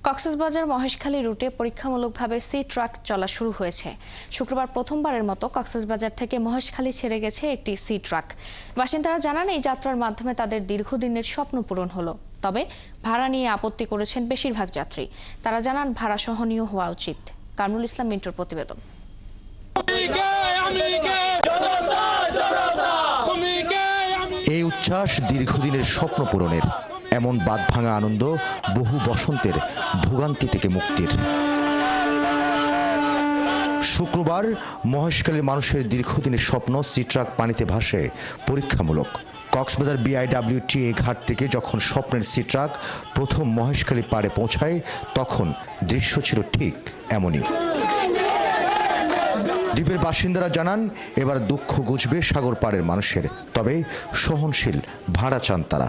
কক্সবাজার মহেশখালী রুটে পরীক্ষামূলকভাবে C truck চলা শুরু হয়েছে। শুক্রবার প্রথমবারের মতো কক্সবাজার থেকে মহেশখালী ছেড়ে গেছে একটি সি ট্রাক। বাসিন্দারা জানান, এই যাত্রার মাধ্যমে তাদের দীর্ঘদিনের স্বপ্ন পূরণ হলো। তবে ভাড়া নিয়ে আপত্তি করেছেন বেশিরভাগ যাত্রী। তারা জানান, ভাড়া সহনীয় হওয়া উচিত। কামরুল ইসলাম মিন্টুর প্রতিবেদন। এই উচ্ছ্বাস দীর্ঘদিনের স্বপ্ন পূরণের, এমন বাঁধভাঙা আনন্দ বহু বসন্তের ভোগান্তি থেকে মুক্তির। শুক্রবার মহেশখালীর মানুষের দীর্ঘদিনের স্বপ্ন সি ট্রাক পানিতে ভাসে পরীক্ষামূলক। কক্সবাজার BIWTA ঘাট থেকে যখন স্বপ্নের সি ট্রাক প্রথম মহেশখালী পাড়ে পৌঁছায়, তখন দৃশ্য ছিল ঠিক এমনই। দ্বীপের বাসিন্দারা জানান, এবার দুঃখ ঘুচবে সাগর পাড়ের মানুষের, তবে সহনশীল ভাড়া চান তারা।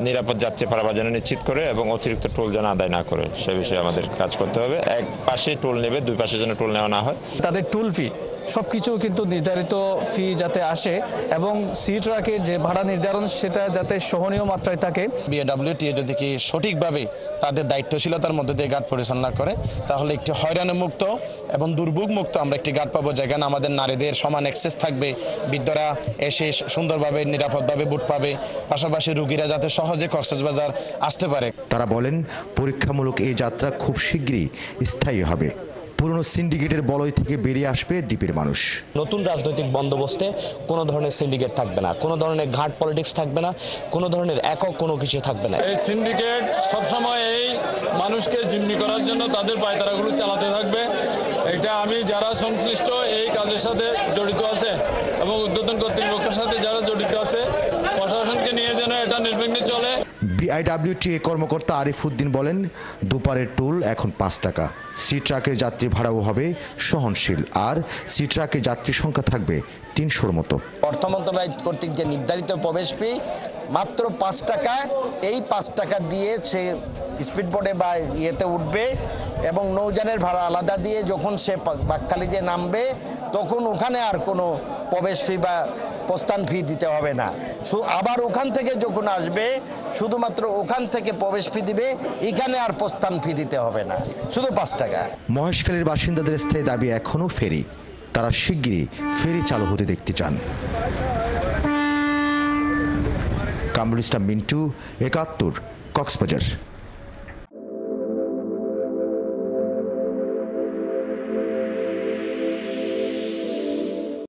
নিরাপদ যাত্রী পারাপার যেন নিশ্চিত করে এবং অতিরিক্ত টোল যেন আদায় না করে, সে বিষয়ে আমাদের কাজ করতে হবে। এক পাশে টোল নেবে, দুই পাশে যেন টোল নেওয়া না হয়। তাদের টোল ফি সবকিছু কিন্তু নির্ধারিত ফি যাতে আসে এবং সি ট্রাকের যে ভাড়া নির্ধারণ সেটা যাতে সহনীয় মাত্রায় থাকে। BIWTA যদি কি সঠিকভাবে তাদের দায়িত্বশীলতার মধ্যে দিয়ে ঘাট পরিচালনা করে, তাহলে একটি হয়রানি মুক্ত এবং দুর্ভোগ মুক্ত আমরা একটি ঘাট পাবো, যেখানে আমাদের নারীদের সমান অ্যাক্সেস থাকবে, বৃদ্ধরা এসে সুন্দরভাবে নিরাপদভাবে বুট পাবে, পাশাপাশি রুগীরা যাতে সহজে কক্সবাজার আসতে পারে। তারা বলেন, পরীক্ষামূলক এই যাত্রা খুব শীঘ্রই স্থায়ী হবে। পুরনো সিন্ডিকেটের বলয় থেকে বেরিয়ে আসবে দ্বীপের মানুষ। নতুন রাজনৈতিক বন্দোবস্তে কোনো ধরনের সিন্ডিকেট থাকবে না, কোনো ধরনের ঘাট পলিটিক্স থাকবে না, কোনো ধরনের একক কোনো কিছু থাকবে না। এই সিন্ডিকেট সবসময় এই মানুষকে জিম্মি করার জন্য তাদের পায়তারাগুলো চালাতে থাকবে। এটা আমি যারা সংশ্লিষ্ট এই কাজের সাথে জড়িত আছে এবং ঊর্ধ্বতন কর্তৃপক্ষের সাথে যারা জড়িত আছে, প্রশাসনকে নিয়ে যেন এটা নির্বিঘ্নে চলে। BIWTA কর্মকর্তা আরিফ উদ্দিন বলেন, দুপারের টোল এখন 5 টাকা। সি ট্রাকের যাত্রী ভাড়াও হবে সহনশীল, আর সি ট্রাকের যাত্রী সংখ্যা থাকবে 300-র মতো। অর্থ মন্ত্রণালয় কর্তৃক যে নির্ধারিত প্রবেশ ফি মাত্র 5 টাকা, এই 5 টাকা দিয়ে সে স্পিডবোটে বা ইয়েতে উঠবে এবং নৌযানের ভাড়া আলাদা দিয়ে যখন সে বাকখালী যে নামবে, তখন ওখানে আর কোনো প্রবেশ ফি বা প্রস্থান ফি দিতে হবে না। আবার ওখান থেকে যখন আসবে, শুধুমাত্র ওখান থেকে প্রবেশ ফি দিবে, এখানে আর প্রস্থান ফি দিতে হবে না, শুধু 5 টাকা। মহেশখালীর বাসিন্দাদের স্থায়ী দাবি এখনও ফেরি। তারা শিগগিরই ফেরি চালু হতে দেখতে চান। কামরুল ইসলাম মিন্টু, 71, কক্সবাজার।